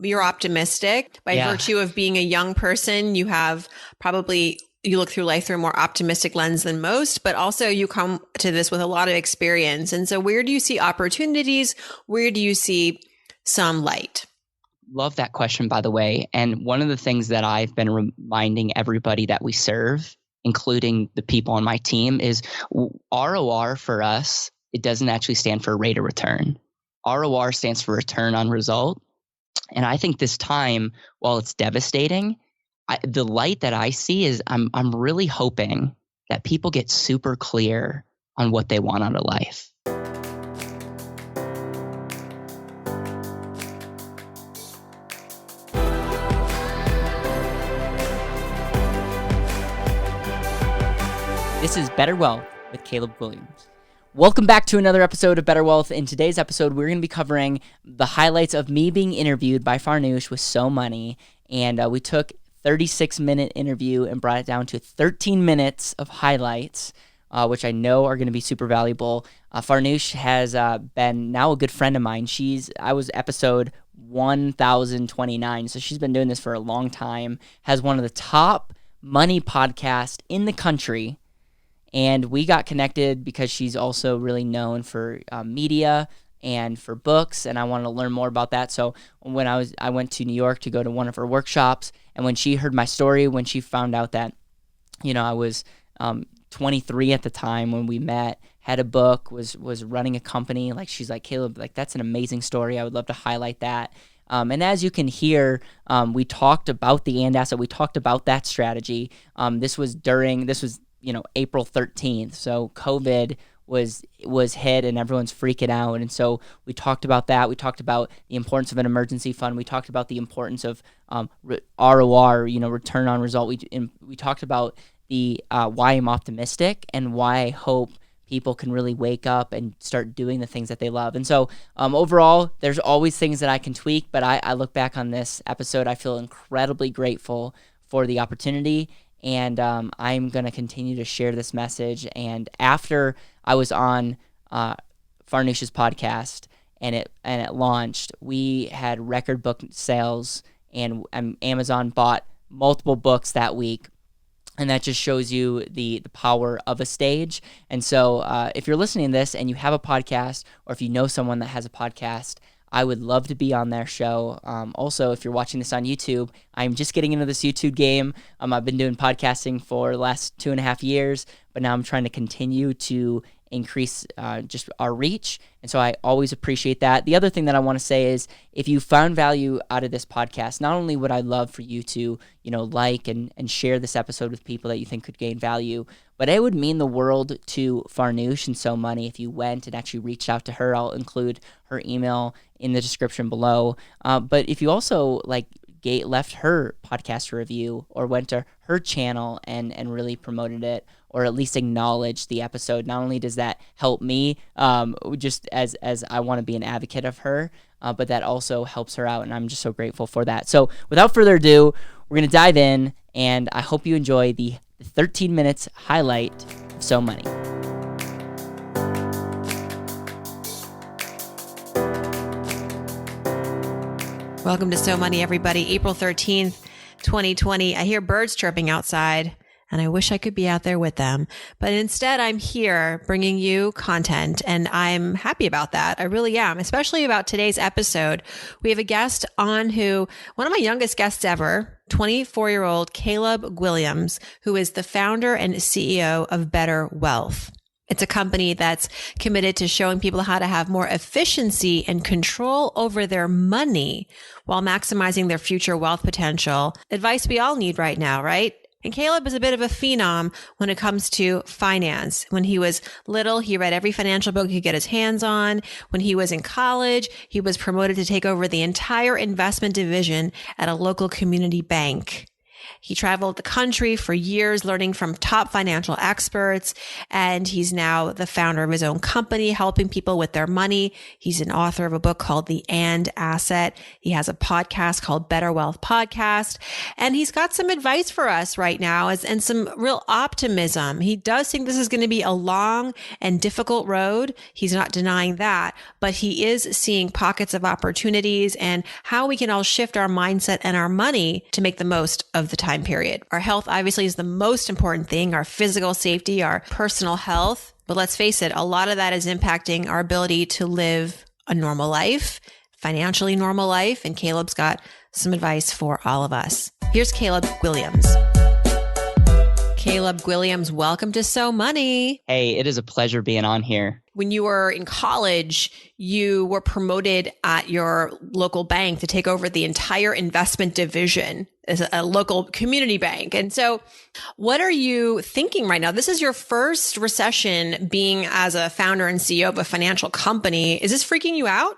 you're optimistic by virtue of being a young person. You have probably, you look through life through a more optimistic lens than most, but also you come to this with a lot of experience. And so where do you see opportunities? Where do you see some light? Love that question, by the way. And one of the things that I've been reminding everybody that we serve, including the people on my team, is ROR for us, it doesn't actually stand for rate of return. ROR stands for return on result. And I think this time, while it's devastating, the light that I see is I'm really hoping that people get super clear on what they want out of life. This is BetterWealth with Caleb Guilliams. Welcome back to another episode of BetterWealth. In today's episode, we're going to be covering the highlights of me being interviewed by Farnoosh with So Money. And we took 36-minute interview and brought it down to 13 minutes of highlights, which I know are going to be super valuable. Farnoosh has been now a good friend of mine. I was episode 1029, so she's been doing this for a long time, has one of the top money podcasts in the country. And we got connected because she's also really known for media and for books, and I wanted to learn more about that. So when I went to New York to go to one of her workshops, and when she heard my story, when she found out that, I was 23 at the time when we met, had a book, was running a company, she's like, Caleb, that's an amazing story. I would love to highlight that. And as you can hear, we talked about the and asset. We talked about that strategy. This was April 13th. So COVID was hit and everyone's freaking out. And so we talked about that. We talked about the importance of an emergency fund. We talked about the importance of ROR, return on result. We talked about the why I'm optimistic and why I hope people can really wake up and start doing the things that they love. And so overall, there's always things that I can tweak, but I look back on this episode, I feel incredibly grateful for the opportunity. And I'm going to continue to share this message. And after I was on Farnoosh's podcast and it launched, we had record book sales, and Amazon bought multiple books that week. And that just shows you the power of a stage. And so if you're listening to this and you have a podcast, or if you know someone that has a podcast, I would love to be on their show. Also, if you're watching this on YouTube, I'm just getting into this YouTube game. I've been doing podcasting for the last 2.5 years, but now I'm trying to continue to increase just our reach. And so I always appreciate that. The other thing that I want to say is, if you found value out of this podcast, not only would I love for you to, like and share this episode with people that you think could gain value, but it would mean the world to Farnoosh and So Money if you went and actually reached out to her. I'll include her email in the description below. But if you also left her podcast review, or went to her channel and really promoted it, or at least acknowledged the episode, not only does that help me, just as I want to be an advocate of her, but that also helps her out, and I'm just so grateful for that. So without further ado, we're going to dive in, and I hope you enjoy the 13 minutes highlight of So Money. Welcome to So Money, everybody. April 13th, 2020. I hear birds chirping outside, and I wish I could be out there with them. But instead, I'm here bringing you content, and I'm happy about that. I really am, especially about today's episode. We have a guest on one of my youngest guests ever, 24-year-old Caleb Guilliams, who is the founder and CEO of BetterWealth. It's a company that's committed to showing people how to have more efficiency and control over their money while maximizing their future wealth potential. Advice we all need right now, right? And Caleb is a bit of a phenom when it comes to finance. When he was little, he read every financial book he could get his hands on. When he was in college, he was promoted to take over the entire investment division at a local community bank. He traveled the country for years, learning from top financial experts. And he's now the founder of his own company, helping people with their money. He's an author of a book called The And Asset. He has a podcast called BetterWealth Podcast. And he's got some advice for us right now and some real optimism. He does think this is going to be a long and difficult road. He's not denying that, but he is seeing pockets of opportunities and how we can all shift our mindset and our money to make the most of the time period. Our health obviously is the most important thing, our physical safety, our personal health. But let's face it, a lot of that is impacting our ability to live a normal life, financially normal life. And Caleb's got some advice for all of us. Here's Caleb Guilliams. Caleb Guilliams, welcome to So Money. Hey, it is a pleasure being on here. When you were in college, you were promoted at your local bank to take over the entire investment division as a local community bank. And so what are you thinking right now? This is your first recession being as a founder and CEO of a financial company. Is this freaking you out?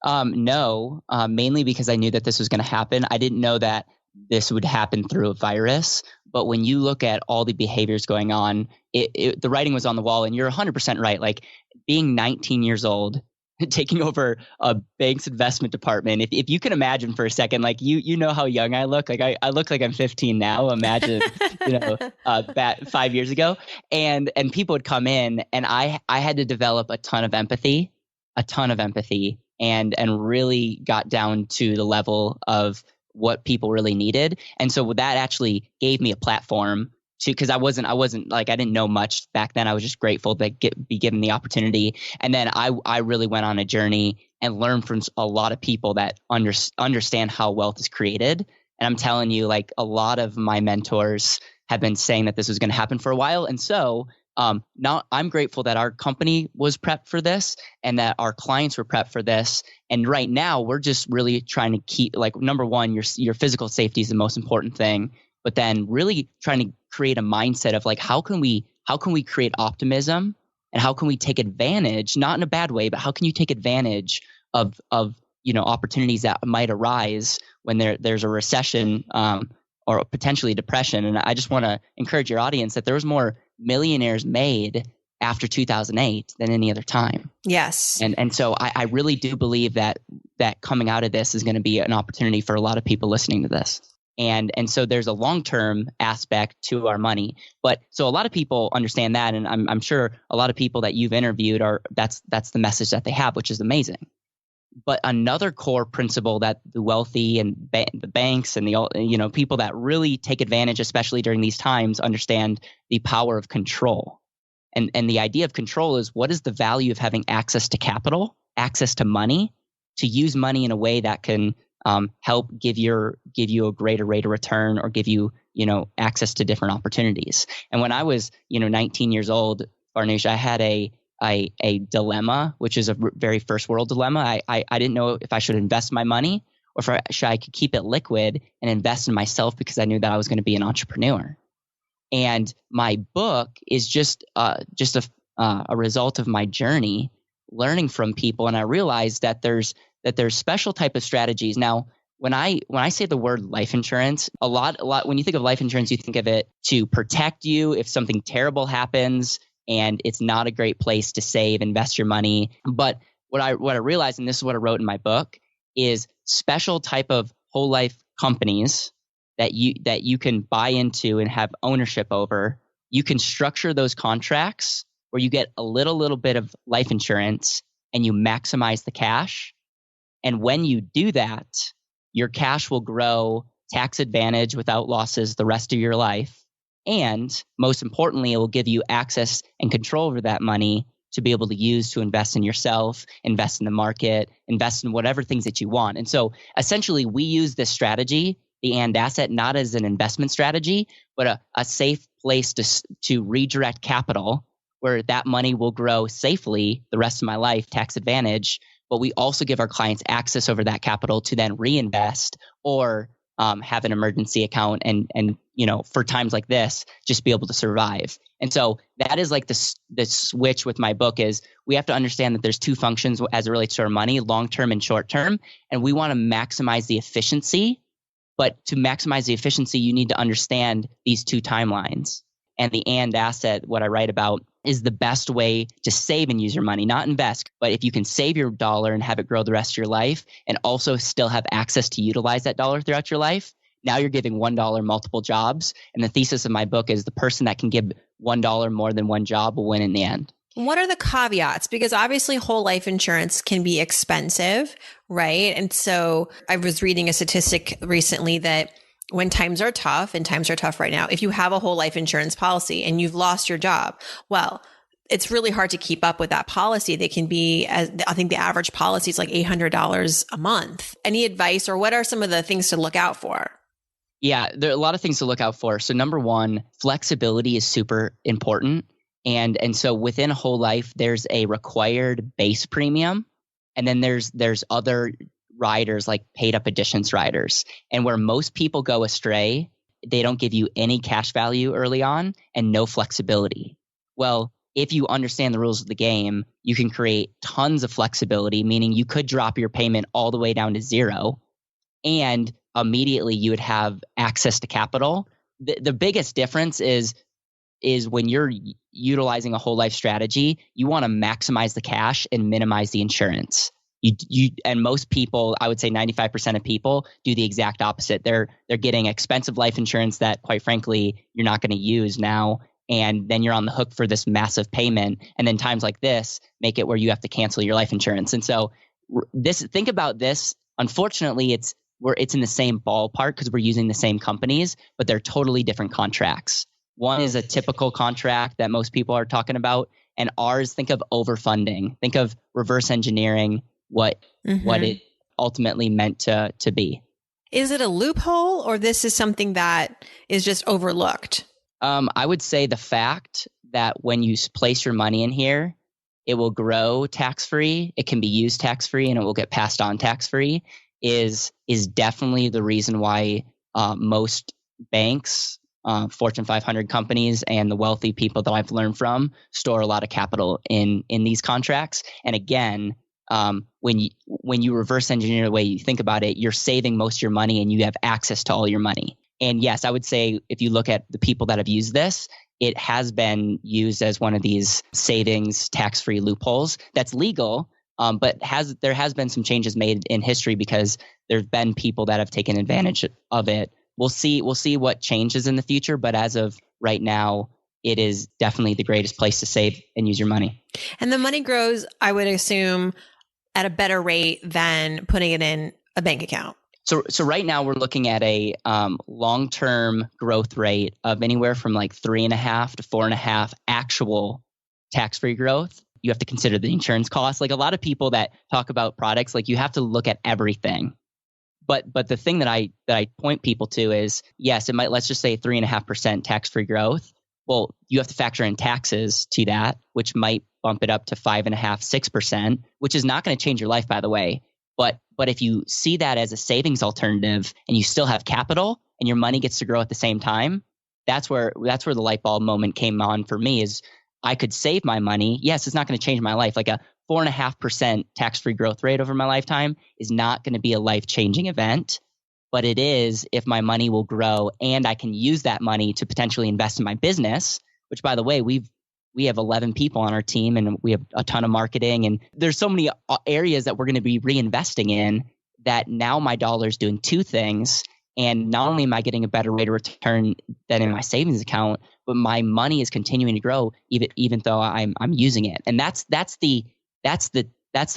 No, mainly because I knew that this was going to happen. I didn't know that this would happen through a virus. But when you look at all the behaviors going on, the writing was on the wall, and you're 100% right. Like being 19 years old, taking over a bank's investment department. If you can imagine for a second, like you know how young I look. Like I look like I'm 15 now. Imagine, back 5 years ago, and people would come in, and I had to develop a ton of empathy, and really got down to the level of what people really needed. And so that actually gave me a platform because I wasn't like, I didn't know much back then. I was just grateful to be given the opportunity. And then I really went on a journey and learned from a lot of people that understand how wealth is created. And I'm telling you, like a lot of my mentors have been saying that this was going to happen for a while. And so now I'm grateful that our company was prepped for this and that our clients were prepped for this. And right now we're just really trying to keep, like, number one, your physical safety is the most important thing, but then really trying to create a mindset of like, how can we create optimism and how can we take advantage, not in a bad way, but how can you take advantage of opportunities that might arise when there's a recession or potentially depression. And I just want to encourage your audience that there was more millionaires made after 2008 than any other time. Yes. And so I really do believe that coming out of this is going to be an opportunity for a lot of people listening to this. And so there's a long-term aspect to our money. But so a lot of people understand that. And I'm sure a lot of people that you've interviewed that's the message that they have, which is amazing. But another core principle that the wealthy and the banks and the people that really take advantage, especially during these times, understand the power of control. And the idea of control is, what is the value of having access to capital, access to money, to use money in a way that can help give you a greater rate of return or give you access to different opportunities. And when I was 19 years old, Farnoosh, I had a dilemma, which is a very first world dilemma. I didn't know if I should invest my money or if I could keep it liquid and invest in myself because I knew that I was going to be an entrepreneur. And my book is just a result of my journey, learning from people. And I realized that there's special type of strategies. Now, when I say the word life insurance, a lot, when you think of life insurance, you think of it to protect you if something terrible happens. And it's not a great place to save, invest your money. But what I realized, and this is what I wrote in my book, is special type of whole life companies that you can buy into and have ownership over. You can structure those contracts where you get a little bit of life insurance and you maximize the cash. And when you do that, your cash will grow tax advantage without losses the rest of your life. And most importantly, it will give you access and control over that money to be able to use to invest in yourself, invest in the market, invest in whatever things that you want. And so essentially, we use this strategy, the and asset, not as an investment strategy, but a safe place to redirect capital where that money will grow safely the rest of my life, tax advantage. But we also give our clients access over that capital to then reinvest or have an emergency account and for times like this, just be able to survive. And so that is like the switch with my book is we have to understand that there's two functions as it relates to our money, long-term and short-term. And we want to maximize the efficiency But to maximize the efficiency, you need to understand these two timelines. And the and asset, what I write about, is the best way to save and use your money, not invest. But if you can save your dollar and have it grow the rest of your life and also still have access to utilize that dollar throughout your life, now you're giving $1 multiple jobs. And the thesis of my book is the person that can give $1 more than one job will win in the end. What are the caveats? Because obviously whole life insurance can be expensive, right? And so I was reading a statistic recently that when times are tough, and times are tough right now, if you have a whole life insurance policy and you've lost your job, well, it's really hard to keep up with that policy. They can be, I think the average policy is like $800 a month. Any advice, or what are some of the things to look out for? Yeah, there are a lot of things to look out for. So number one, flexibility is super important. And so within whole life, there's a required base premium. And then there's other riders like paid up additions riders. And where most people go astray, they don't give you any cash value early on and no flexibility. Well, if you understand the rules of the game, you can create tons of flexibility, meaning you could drop your payment all the way down to zero and immediately you would have access to capital. The biggest difference is when you're utilizing a whole life strategy, you want to maximize the cash and minimize the insurance. And most people, I would say 95% of people, do the exact opposite. They're getting expensive life insurance that, quite frankly, you're not going to use now, and then you're on the hook for this massive payment. And then times like this make it where you have to cancel your life insurance. And so think about this. Unfortunately, it's in the same ballpark because we're using the same companies, but they're totally different contracts. One is a typical contract that most people are talking about, and ours, think of overfunding. Think of reverse engineering what it ultimately meant to be. Is it a loophole, or this is something that is just overlooked? I would say the fact that when you place your money in here, it will grow tax-free, it can be used tax-free, and it will get passed on tax-free is definitely the reason why most banks, Fortune 500 companies, and the wealthy people that I've learned from store a lot of capital in these contracts. And again, when you reverse engineer the way you think about it, you're saving most of your money and you have access to all your money. And yes, I would say if you look at the people that have used this, it has been used as one of these savings tax-free loopholes that's legal, but there has been some changes made in history because there's been people that have taken advantage of it. We'll see what changes in the future, but as of right now, it is definitely the greatest place to save and use your money. And the money grows, I would assume, at a better rate than putting it in a bank account. So right now we're looking at a long-term growth rate of anywhere from like 3.5 to 4.5 actual tax-free growth. You have to consider the insurance costs. Like a lot of people that talk about products, like you have to look at everything. But the thing that I point people to is, yes, it might, let's just say 3.5% tax-free growth. Well, you have to factor in taxes to that, which might bump it up to 5.5%, 6%, which is not going to change your life, by the way. But if you see that as a savings alternative and you still have capital and your money gets to grow at the same time, that's where the light bulb moment came on for me is I could save my money. Yes, it's not going to change my life. Like a 4.5% tax-free growth rate over my lifetime is not going to be a life-changing event, but it is if my money will grow and I can use that money to potentially invest in my business, which by the way, we have 11 people on our team and we have a ton of marketing and there's so many areas that we're going to be reinvesting in that now my dollar is doing two things. And not only am I getting a better rate of return than in my savings account, but my money is continuing to grow even though I'm using it. And that's the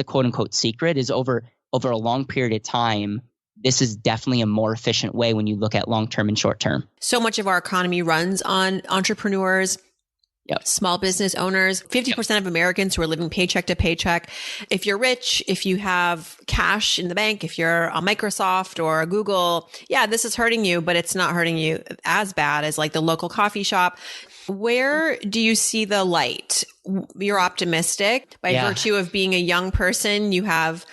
quote unquote secret is over a long period of time. This is definitely a more efficient way when you look at long-term and short-term. So much of our economy runs on entrepreneurs, small business owners, 50% of Americans who are living paycheck to paycheck. If you're rich, if you have cash in the bank, if you're a Microsoft or a Google, this is hurting you, but it's not hurting you as bad as like the local coffee shop. Where do you see the light? You're optimistic by virtue of being a young person. You have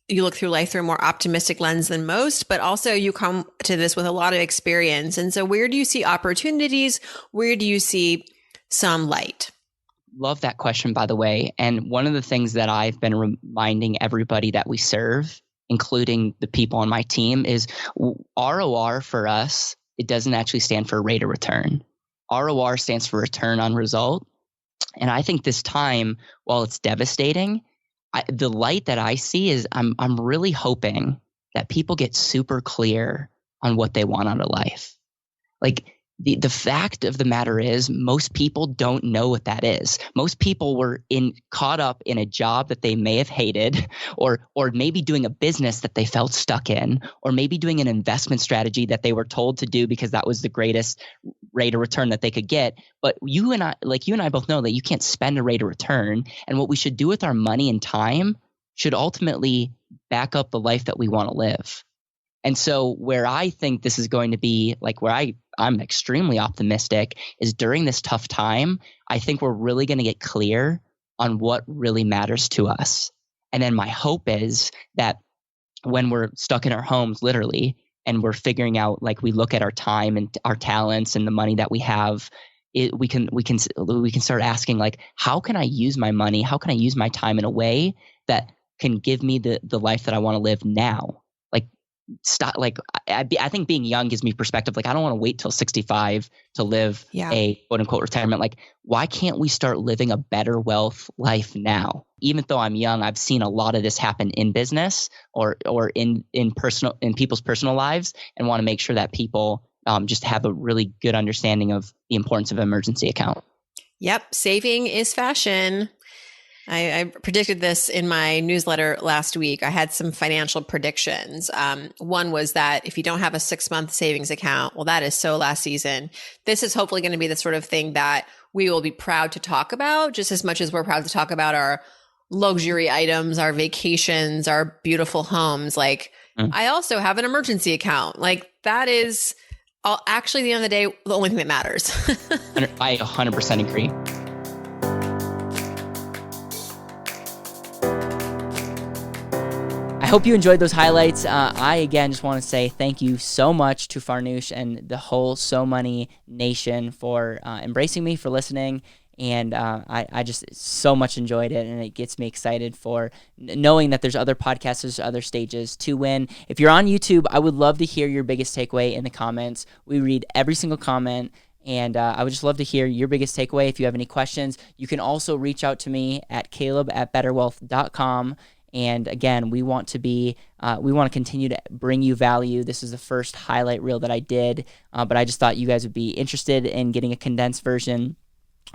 you look through life through a more optimistic lens than most, but also you come to this with a lot of experience. And so where do you see opportunities? Where do you see some light? Love that question, by the way. And one of the things that I've been reminding everybody that we serve, including the people on my team, is ROR for us. It doesn't actually stand for rate of return. ROR stands for return on result. And I think this time, while it's devastating, the light that I see is I'm really hoping that people get super clear on what they want out of life. Like the fact of the matter is most people don't know what that is. Most people were caught up in a job that they may have hated, or maybe doing a business that they felt stuck in, or maybe doing an investment strategy that they were told to do because that was the greatest rate of return that they could get. But you and I both know that you can't spend a rate of return, and what we should do with our money and time should ultimately back up the life that we want to live. And so where I think this is going to be, like where I'm extremely optimistic, is during this tough time, I think we're really going to get clear on what really matters to us. And then my hope is that when we're stuck in our homes, literally, and we're figuring out, like we look at our time and our talents and the money that we have, we can start asking, like, how can I use my money? How can I use my time in a way that can give me the life that I want to live now? I think being young gives me perspective. Like, I don't want to wait till 65 to live a quote unquote retirement. Like, why can't we start living a better wealth life now? Even though I'm young, I've seen a lot of this happen in business or in people's personal lives, and want to make sure that people just have a really good understanding of the importance of an emergency account. Yep. Saving is fashion. I predicted this in my newsletter last week. I had some financial predictions. One was that if you don't have a 6-month savings account, well, that is so last season. This is hopefully going to be the sort of thing that we will be proud to talk about, just as much as we're proud to talk about our luxury items, our vacations, our beautiful homes. Like, I also have an emergency account. Like, that is actually, at the end of the day, the only thing that matters. I 100% agree. I hope you enjoyed those highlights. I, again, just want to say thank you so much to Farnoosh and the whole So Money Nation for embracing me, for listening. And I just so much enjoyed it, and it gets me excited for knowing that there's other podcasts, there's other stages to win. If you're on YouTube, I would love to hear your biggest takeaway in the comments. We read every single comment. And I would just love to hear your biggest takeaway. If you have any questions, you can also reach out to me at caleb@betterwealth.com. And again, we want to continue to bring you value. This is the first highlight reel that I did, but I just thought you guys would be interested in getting a condensed version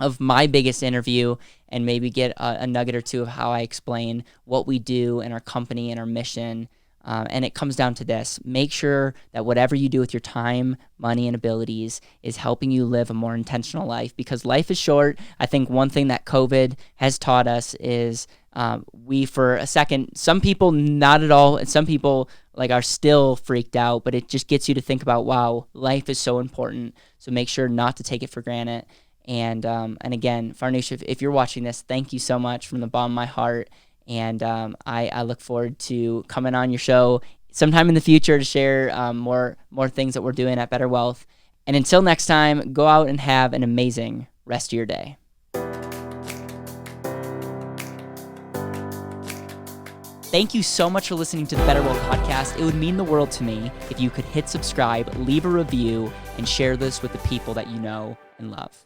of my biggest interview and maybe get a nugget or two of how I explain what we do and our company and our mission. And it comes down to this: make sure that whatever you do with your time, money, and abilities is helping you live a more intentional life, because life is short. I think one thing that COVID has taught us is for a second, some people not at all, and some people are still freaked out, but it just gets you to think about, wow, life is so important. So make sure not to take it for granted. And again, Farnoosh, if you're watching this, thank you so much from the bottom of my heart. And I look forward to coming on your show sometime in the future to share more things that we're doing at BetterWealth. And until next time, go out and have an amazing rest of your day. Thank you so much for listening to the BetterWealth podcast. It would mean the world to me if you could hit subscribe, leave a review, and share this with the people that you know and love.